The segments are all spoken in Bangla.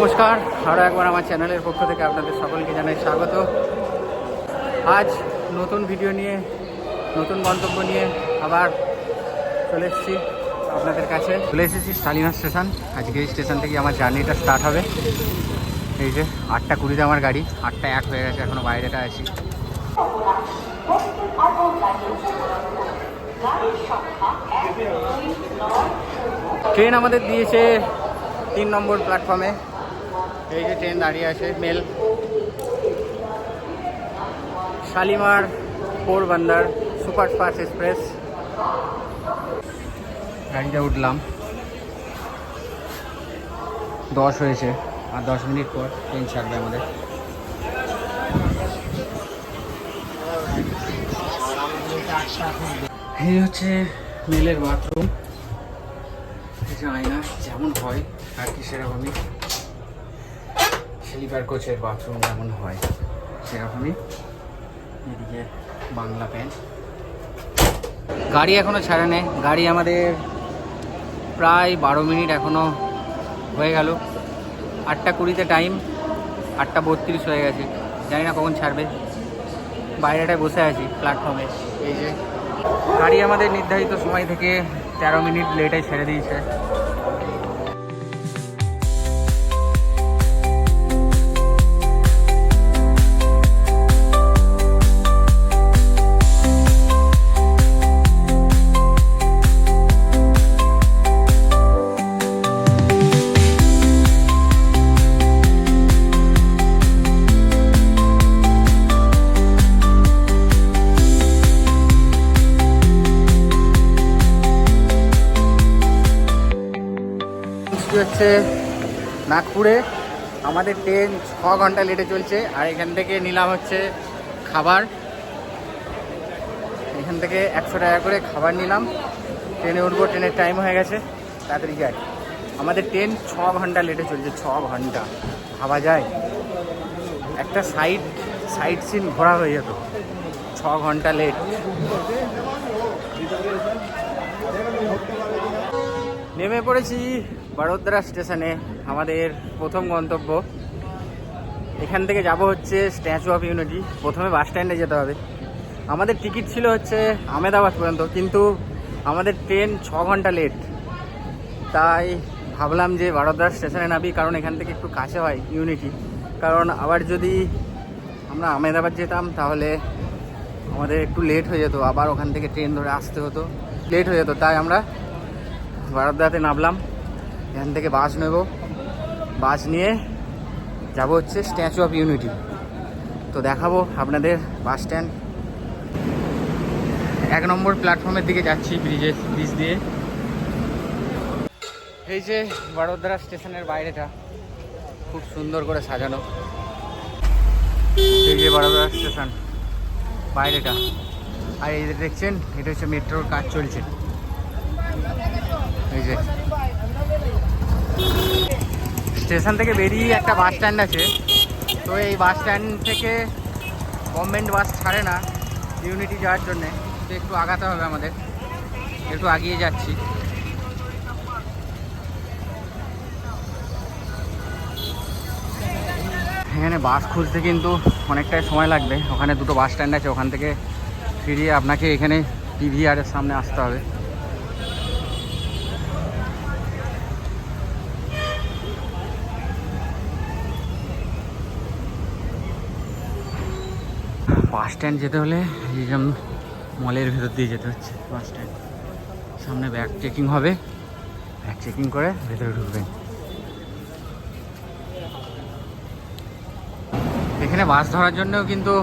নমস্কার, আরও একবার আমার চ্যানেলের পক্ষ থেকে আপনাদের সকলকে জানাই স্বাগত। আজ নতুন ভিডিও নিয়ে, নতুন গন্তব্য নিয়ে আবার চলে এসেছি আপনাদের কাছে। চলে এসেছি শালিমার স্টেশন। আজকে এই স্টেশন থেকে আমার জার্নিটা স্টার্ট হবে। এই যে 8:20 আমার গাড়ি, 8:01 হয়ে গেছে, এখনও বাইরেটা আছি। ট্রেন আমাদের দিয়েছে 3 নম্বর প্ল্যাটফর্মে। এই যে ট্রেন দাঁড়িয়ে আছে, mail Shalimar Porbandar superfast express. গাড়িতে উঠলাম, 10 হয়েছে, আর 10 মিনিট পর ট্রেন ছাড়বে আমাদের। এই হচ্ছে মেলের বাথরুম। আয়না যেমন হয় আর কি সেরকমই, স্লিপার কোচের বাথরুম যেমন হয় সেরকমই। এদিকে বাংলা প্যান্ট। গাড়ি এখনও ছাড়ে নেই, গাড়ি আমাদের প্রায় 12 মিনিট এখনও হয়ে গেল। 8:20 টাইম, 8:32 হয়ে গেছে, জানি না কখন ছাড়বে। বাইরেটায় বসে আছি প্ল্যাটফর্মে। এই যে গাড়ি আমাদের নির্ধারিত সময় থেকে 13 মিনিট লেটে ছেড়ে দিয়েছে। হচ্ছে নাগপুরে আমাদের ট্রেন 6 ঘন্টা লেটে চলছে। আর এখান থেকে নিলাম হচ্ছে খাবার, এখান থেকে 100 টাকা করে খাবার নিলাম। ট্রেনে উঠবো, ট্রেনের টাইম হয়ে গেছে, তাড়াতাড়ি যাই। আমাদের ট্রেন 6 ঘন্টা লেটে চলছে, 6 ঘন্টা। ভাবা যায়, একটা সাইড সিন ঘোরা হয়ে যেত, 6 ঘন্টা লেট। নেমে পড়েছি বড়োদরা স্টেশনে, আমাদের প্রথম গন্তব্য। এখান থেকে যাব হচ্ছে স্ট্যাচু অফ ইউনিটি। প্রথমে বাস স্ট্যান্ডে যেতে হবে। আমাদের টিকিট ছিল হচ্ছে আহমেদাবাদ পর্যন্ত, কিন্তু আমাদের ট্রেন 6 ঘন্টা লেট। তাই ভাবলাম যে বড়োদরা স্টেশনে নামি, কারণ এখান থেকে একটু কাছে হয় ইউনিটি। কারণ আবার যদি আমরা আহমেদাবাদ যেতাম তাহলে আমাদের একটু লেট হয়ে যেত, আবার ওখান থেকে ট্রেন ধরে আসতে হতো, লেট হয়ে যেত। তাই আমরা বড়োদরাতে নামলাম। এখান থেকে বাস নেব, বাস নিয়ে যাব হচ্ছে স্ট্যাচু অফ ইউনিটি। তো দেখাবো আপনাদের বাস স্ট্যান্ড। 1 নম্বর প্ল্যাটফর্মের দিকে যাচ্ছি, ব্রিজ দিয়ে। এই যে বড়োদরা স্টেশনের বাইরেটা খুব সুন্দর করে সাজানো। এই যে বড়োদরা স্টেশন বাইরেটা। আর এই যে দেখছেন, এটা হচ্ছে মেট্রোর কাজ চলছে। এই যে স্টেশন থেকে বেরিয়ে একটা বাস স্ট্যান্ড আছে। তো এই বাস স্ট্যান্ড থেকে গভর্নমেন্ট বাস ছাড়ে না ইউনিটি যাওয়ার জন্যে, তো একটু আগাতে হবে আমাদের। একটু আগিয়ে যাচ্ছি। এখানে বাস খুঁজতে কিন্তু অনেকটাই সময় লাগবে। ওখানে 2টো বাস স্ট্যান্ড আছে, ওখান থেকে ফিরিয়ে আপনাকে এখানে পিভিআরের সামনে আসতে হবে। বাস স্ট্যান্ড যেতে হলে এইরকম মলের ভেতর দিয়ে যেতে হচ্ছে। বাস স্ট্যান্ড সামনে ব্যাগ চেকিং হবে, ব্যাগ চেকিং করে ভেতরে ঢুকবেন। এখানে বাস ধরার জন্যও কিন্তু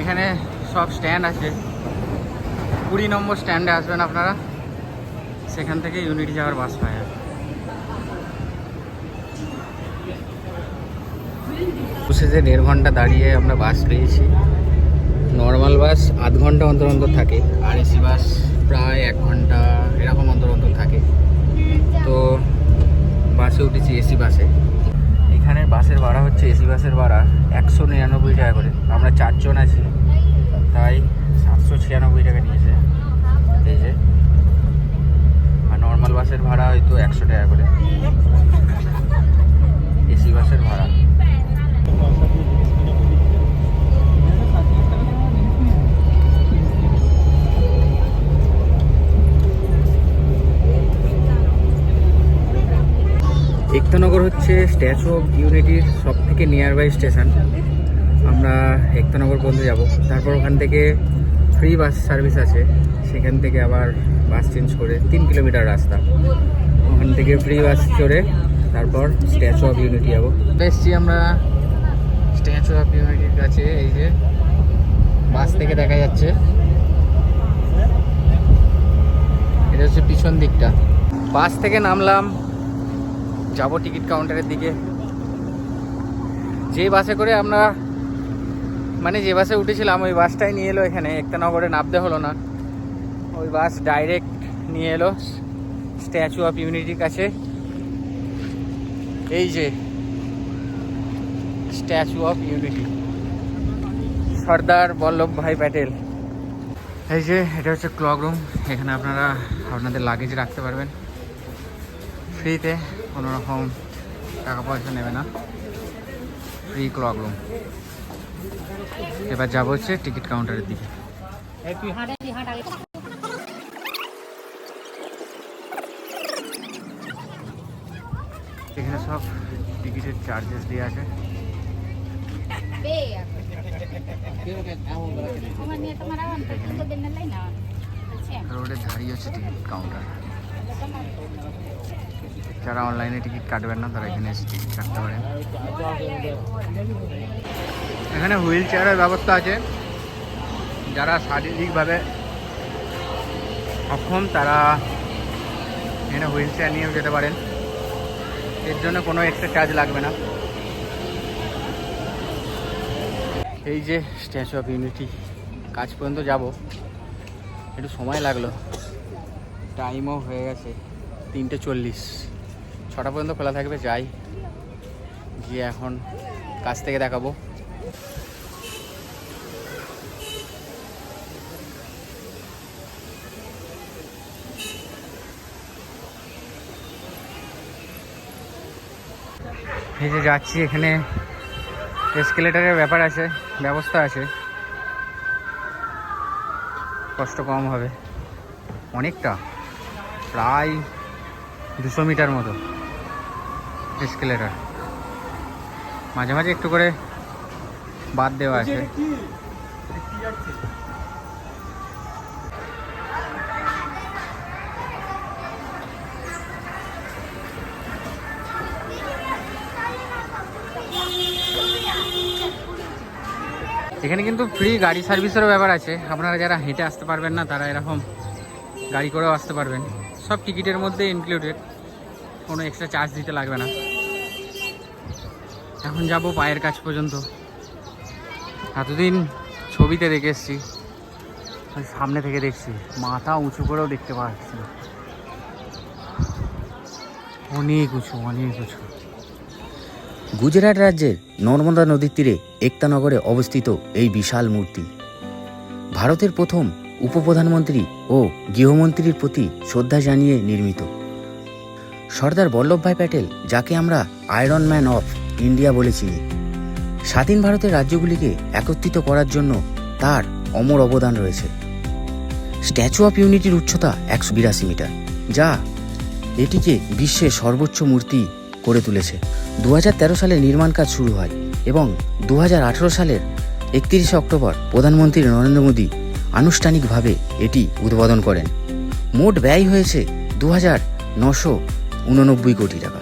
এখানে সব স্ট্যান্ড আছে। 20 নম্বর স্ট্যান্ডে আসবেন আপনারা, সেখান থেকে ইউনিটি যাওয়ার বাস পাওয়া যাবে। বসেছে 1.5 ঘন্টা দাঁড়িয়ে আমরা বাস পেয়েছি। নর্মাল বাস আধ ঘন্টা অন্তর অন্তর থাকে, আর এসি বাস প্রায় 1 ঘন্টা এরকম অন্তর অন্তর থাকে। তো বাসে উঠেছি, এসি বাসে। এখানের বাসের ভাড়া হচ্ছে, এসি বাসের ভাড়া 199 টাকা করে। আমরা 4 জন আছি, তাই 796 টাকা নিয়েছে। এই যে, আর নর্মাল বাসের ভাড়া হয়তো 100 টাকা করে। নম্বর হচ্ছে স্ট্যাচু অফ ইউনিটির সব থেকে নিয়ার বাই স্টেশন। আমরা একতানগর পর্যন্ত যাব, তারপর ওখান থেকে ফ্রি বাস সার্ভিস আছে, সেখান থেকে আবার বাস চেঞ্জ করে 3 কিলোমিটার রাস্তা, ওখান থেকে ফ্রি বাস চড়ে তারপর স্ট্যাচু অফ ইউনিটি যাবো। এসছি আমরা স্ট্যাচু অফ ইউনিটির কাছে, এই যে বাস থেকে দেখা যাচ্ছে, এটা হচ্ছে পিছন দিকটা। বাস থেকে নামলাম, যাব টিকিট কাউন্টারের দিকে। যে বাসে করে আমরা যে বাসে উঠেছিলাম ওই বাসটাই নিয়ে এলো এখানে, একতানগরে নামতে হলো না, ওই বাস ডাইরেক্ট নিয়ে এলো স্ট্যাচু অফ ইউনিটির কাছে। এই যে statue of unity, Sardar Vallabhbhai Patel. এই যে এটা হচ্ছে ক্লক রুম, এখানে আপনারা আপনাদের লাগেজ রাখতে পারবেন ফ্রিতে, কোনো রকম টাকা পয়সা নেবে না, ফ্রি ক্লক রুম। এবার যাবো হচ্ছে টিকিট কাউন্টারের দিকে। এখানে সব টিকিটের চার্জেস দিয়ে আছে। রোডের ধারিয়ে হচ্ছে টিকিট কাউন্টার। যারা অনলাইনে টিকিট কাটবেন না তারা এখানে এসে টিকিট কাটতে পারেন। এখানে হুইল চেয়ারের ব্যবস্থা আছে, যারা শারীরিকভাবে অক্ষম তারা এখানে হুইল চেয়ার নিয়েও যেতে পারেন, এর জন্য কোনো এক্সট্রা চার্জ লাগবে না। এই যে স্ট্যাচু অফ ইউনিটি, কাজ পর্যন্ত যাব, একটু সময় লাগলো, টাইমও হয়ে গেছে 3:40, 6টা পর্যন্ত খোলা থাকবে। যাই গিয়ে এখন কাছ থেকে দেখাবো। এই যে যাচ্ছি, এখানে এসকেলেটারের ব্যাপার আছে, ব্যবস্থা আছে, কষ্ট কম হবে অনেকটা, প্রায় 200 মিটার মতো এসকেলেটার, মাঝে মাঝে একটু করে বাদ দেওয়া আছে। এখানে কিন্তু ফ্রি গাড়ি সার্ভিসেরও ব্যাপার আছে, আপনারা যারা হেঁটে আসতে পারবেন না তারা এরকম গাড়ি করেও আসতে পারবেন, সব টিকিটের মধ্যে ইনক্লুডেড, কোনো এক্সট্রা চার্জ দিতে লাগবে না। এখন যাব পায়ের কাছ পর্যন্ত, এতদিন ছবিতে দেখে এসছি, সামনে থেকে দেখছি, মাথা উঁচু করেও দেখতে পাচ্ছি না, অনেক উঁচু, অনেক উঁচু। গুজরাট রাজ্যের নর্মদা নদীর তীরে একতানগরে অবস্থিত এই বিশাল মূর্তি ভারতের প্রথম উপপ্রধানমন্ত্রী ও গৃহমন্ত্রীর প্রতি শ্রদ্ধা জানিয়ে নির্মিত। সর্দার বল্লভভাই প্যাটেল, যাকে আমরা আয়রন ম্যান অফ ইন্ডিয়া বলে চিনি, স্বাধীন ভারতের রাজ্যগুলিকে একত্রিত করার জন্য তার অমর অবদান রয়েছে। স্ট্যাচু অফ ইউনিটির উচ্চতা 182 মিটার, যা এটিকে বিশ্বের সর্বোচ্চ মূর্তি করে তুলেছে। 2013 সালে নির্মাণ কাজ শুরু হয় এবং 2018 সালের 31 অক্টোবর প্রধানমন্ত্রী নরেন্দ্র মোদী আনুষ্ঠানিকভাবে এটি উদ্বোধন করেন। মোট ব্যয় হয়েছে 2,989 কোটি টাকা।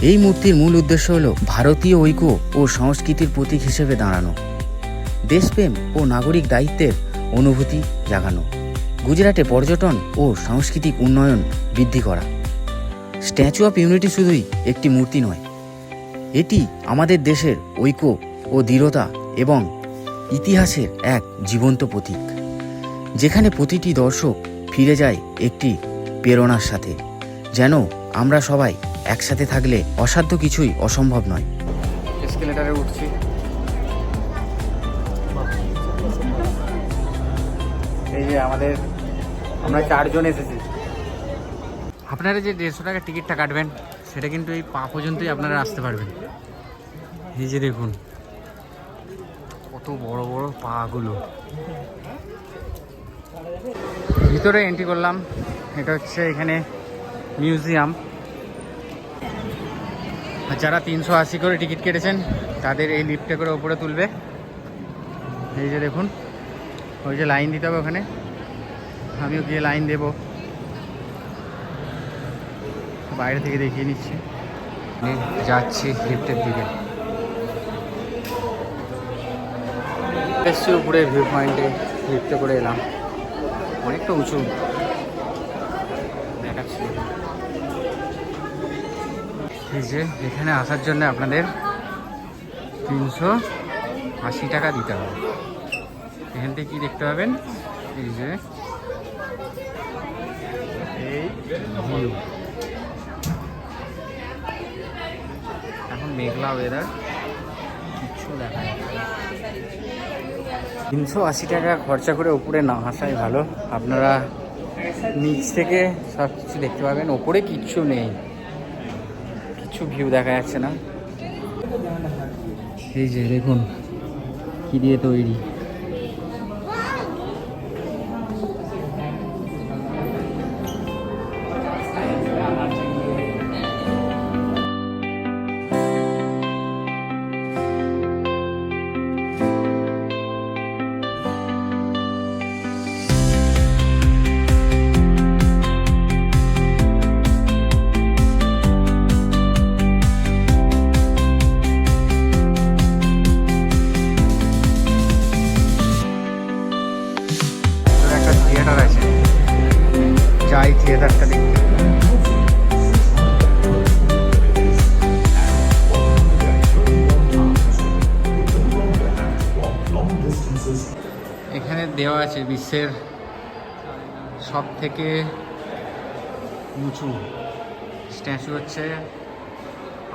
এই মূর্তির মূল উদ্দেশ্য হল ভারতীয় ঐক্য ও সংস্কৃতির প্রতীক হিসেবে দাঁড়ানো, দেশপ্রেম ও নাগরিক দায়িত্বের অনুভূতি জাগানো, গুজরাটে পর্যটন ও সাংস্কৃতিক উন্নয়ন বৃদ্ধি করা। স্ট্যাচু অফ ইউনিটি শুধুই একটি মূর্তি নয়, এটি আমাদের দেশের ঐক্য ও দৃঢ়তা এবং ইতিহাসের এক জীবন্ত প্রতীক, যেখানে প্রতিটি দর্শক ফিরে যায় একটি প্রেরণার সাথে, যেন আমরা সবাই একসাথে থাকলে অসাধ্য কিছুই অসম্ভব নয়। এসকেলেটারে উঠছি, এই যে আমরা 4 জন এসেছি। আপনারা যে 150 টাকা টিকিটটা কাটবেন সেটা কিন্তু এই পা পর্যন্তই আপনারা আসতে পারবেন। এই যে দেখুন কত বড় বড় পাগুলো। ভিতরে এন্ট্রি করলাম, এটা হচ্ছে এখানে মিউজিয়াম। আর যারা 380 করে টিকিট কেটেছেন তাদের এই লিফটে করে ওপরে তুলবে। এই যে দেখুন, ওই যে লাইন দিতে হবে ওখানে, আমিও গিয়ে লাইন দেব, বাইরে থেকে দেখিয়ে নিচ্ছি। যাচ্ছি লিফটের দিকে, এসছি উপরে ভিউ পয়েন্টে, লিফটে করে এলাম, অনেকটা উঁচু দেখাচ্ছি। এই যে এখানে আসার জন্য আপনাদের 380 টাকা দিতে হবে। এখান থেকে কী দেখতে পাবেন, এই যে এই ভিউ, এখন মেঘলা ওয়েদার, কিচ্ছু দেখা যাচ্ছে না। 380 টাকা খরচা করে উপরে না আসাই ভালো। আপনারা নিচ থেকে সব কিছু দেখতে পাবেন, ওপরে কিচ্ছু নেই, কিচ্ছু ভিউ দেখা যাচ্ছে না। এই যে দেখুন কি দিয়ে তৈরি, থিয়েটার আছে, যাই থিয়েটারটা দেখতে। এখানে দেওয়া আছে বিশ্বের সব থেকে উঁচু স্ট্যাচু, হচ্ছে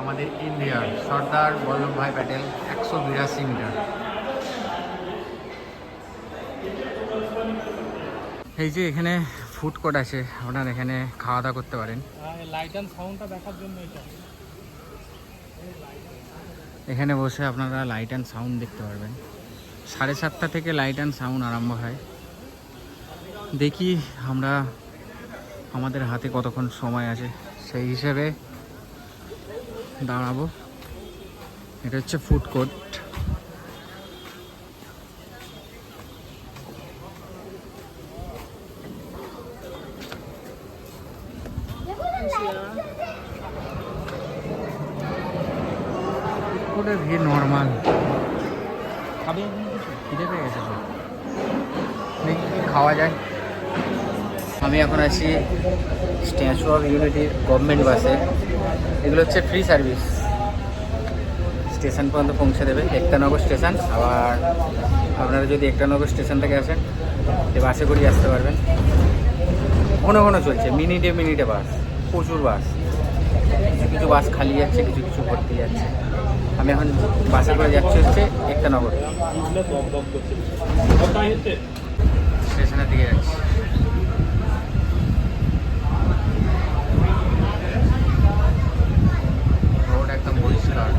আমাদের ইন্ডিয়ার সর্দার বল্লভভাই প্যাটেল, 182 মিটার। এই যে এখানে ফুড কোর্ট আছে, আপনারা এখানে খাওয়া দাওয়া করতে পারেন। লাইট অ্যান্ড সাউন্ডটা দেখার জন্য এটা, এখানে বসে আপনারা লাইট অ্যান্ড সাউন্ড দেখতে পারবেন। 7:30 থেকে লাইট অ্যান্ড সাউন্ড আরম্ভ হয়। দেখি আমরা, আমাদের হাতে কতক্ষণ সময় আছে সেই হিসেবে দাঁড়াবো। এটা হচ্ছে ফুড কোর্ট। ফুডের ভিড় নর্মাল, খাবে খিদে পেয়ে গেছে তো, দেখি কি খাওয়া যায়। আমি এখন আছি স্ট্যাচু অফ ইউনিটির গভর্নমেন্ট বাসে। এগুলো হচ্ছে ফ্রি সার্ভিস, স্টেশন পর্যন্ত পৌঁছে দেবে, একতানগর স্টেশন। আবার আপনারা যদি একতানগর স্টেশন থেকে আসেন এই বাসে করেই আসতে পারবেন। ঘন ঘন চলছে, মিনিটে মিনিটে বাস, প্রচুর বাস। কিছু কিছু বাস খালি যাচ্ছে, কিছু কিছু ভর্তি যাচ্ছে। আমি এখন বাসে করে যাচ্ছি হচ্ছে একতানগর স্টেশনের দিকে যাচ্ছি। রোড একদম পরিষ্কার।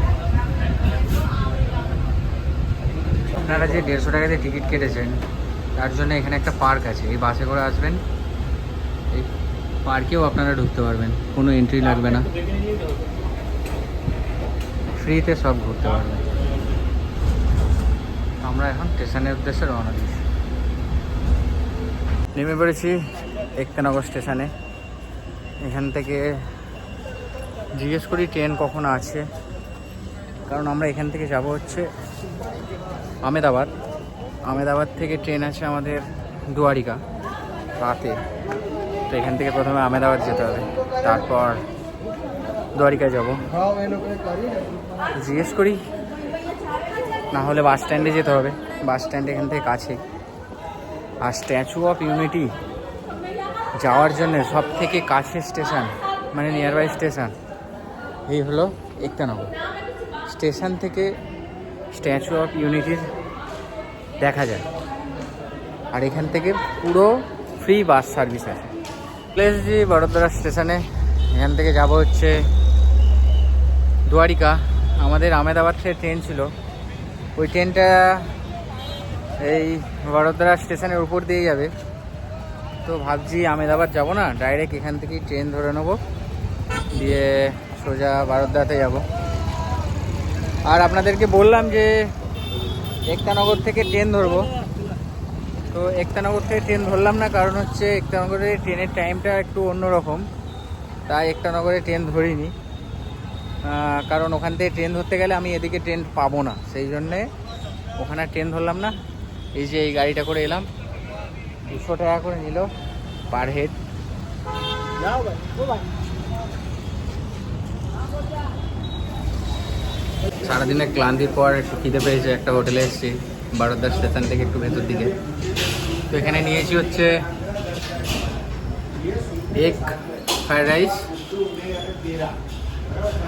আপনারা যে 150 টাকা দিয়ে টিকিট কেটেছেন তার জন্য এখানে একটা পার্ক আছে, এই বাসে করে আসবেন, এই পার্কেও আপনারা ঢুকতে পারবেন, কোনো এন্ট্রি লাগবে না, ফ্রিতে সব ঘুরতে পারবেন। আমরা এখন স্টেশনের উদ্দেশ্যে রওনা দিচ্ছি। নেমে পড়েছি একতানগর স্টেশনে। এখান থেকে জিজ্ঞেস করি ট্রেন কখন আছে, কারণ আমরা এখান থেকে যাব হচ্ছে আমেদাবাদ। আমেদাবাদ থেকে ট্রেন আছে আমাদের দুয়ারিকা রাতে। তো এখান থেকে প্রথমে আমেদাবাদ যেতে হবে, তারপর দুয়ারিকায় যাব। জিজ্ঞেস করি, না হলে বাস স্ট্যান্ডে যেতে হবে, বাস স্ট্যান্ড এখান থেকে কাছে। আর স্ট্যাচু অফ ইউনিটি যাওয়ার জন্য সব থেকে কাছের স্টেশন, মানে নিয়ারবাই স্টেশন এই হলো একতানগর। স্টেশন থেকে স্ট্যাচু অফ ইউনিটির দেখা যায়, আর এখান থেকে পুরো ফ্রি বাস সার্ভিস আছে। প্লেসজি বড়োদরা স্টেশনে, এখান থেকে যাব হচ্ছে দুয়ারিকা। আমাদের আমেদাবাদ থেকে ট্রেন ছিল, ওই ট্রেনটা এই বড়োদরা স্টেশনের উপর দিয়ে যাবে। তো ভাবছি আমেদাবাদ যাব না, ডাইরেক্ট এখান থেকেই ট্রেন ধরে নেবো, দিয়ে সোজা বড়োদরাতে যাব। আর আপনাদেরকে বললাম যে একতানগর থেকে ট্রেন ধরবো, তো একতানগর থেকে ট্রেন ধরলাম না, কারণ হচ্ছে একতানগরে ট্রেনের টাইমটা একটু অন্যরকম, তাই একতানগরে ট্রেন ধরিনি। কারণ ওখান থেকে ট্রেন ধরতে গেলে আমি এদিকে ট্রেন পাবো না, সেই জন্যে ওখানে ট্রেন ধরলাম না। এই যে এই গাড়িটা করে এলাম, 200 টাকা করে নিল পার হেড। সারাদিনের ক্লান্তির পর একটু খিদে পেয়েছে, একটা হোটেলে এসেছি বারোদ্দার স্টেশন থেকে একটু ভেতর দিকে। তো এখানে নিয়েছি হচ্ছে egg fried rice,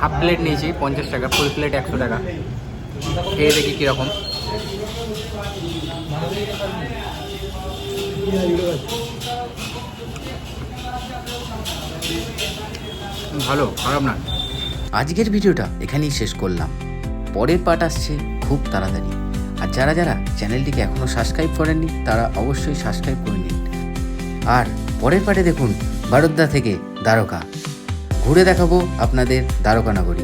half plate নিয়েছি 50 টাকা, ফুল প্লেট 100 টাকা। খেয়ে দেখি কীরকম। ভালো, খারাপ না। আজকের ভিডিওটা এখানেই শেষ করলাম। পরের পার্ট আসছে খুব তাড়াতাড়ি। আর যারা যারা চ্যানেলটিকে এখনও সাবস্ক্রাইব করেননি তারা অবশ্যই সাবস্ক্রাইব করে নিন। আর পরের পার্টে দেখুন বারোদ্দা থেকে দ্বারকা, ঘুরে দেখাবো আপনাদের দ্বারকা নগরী।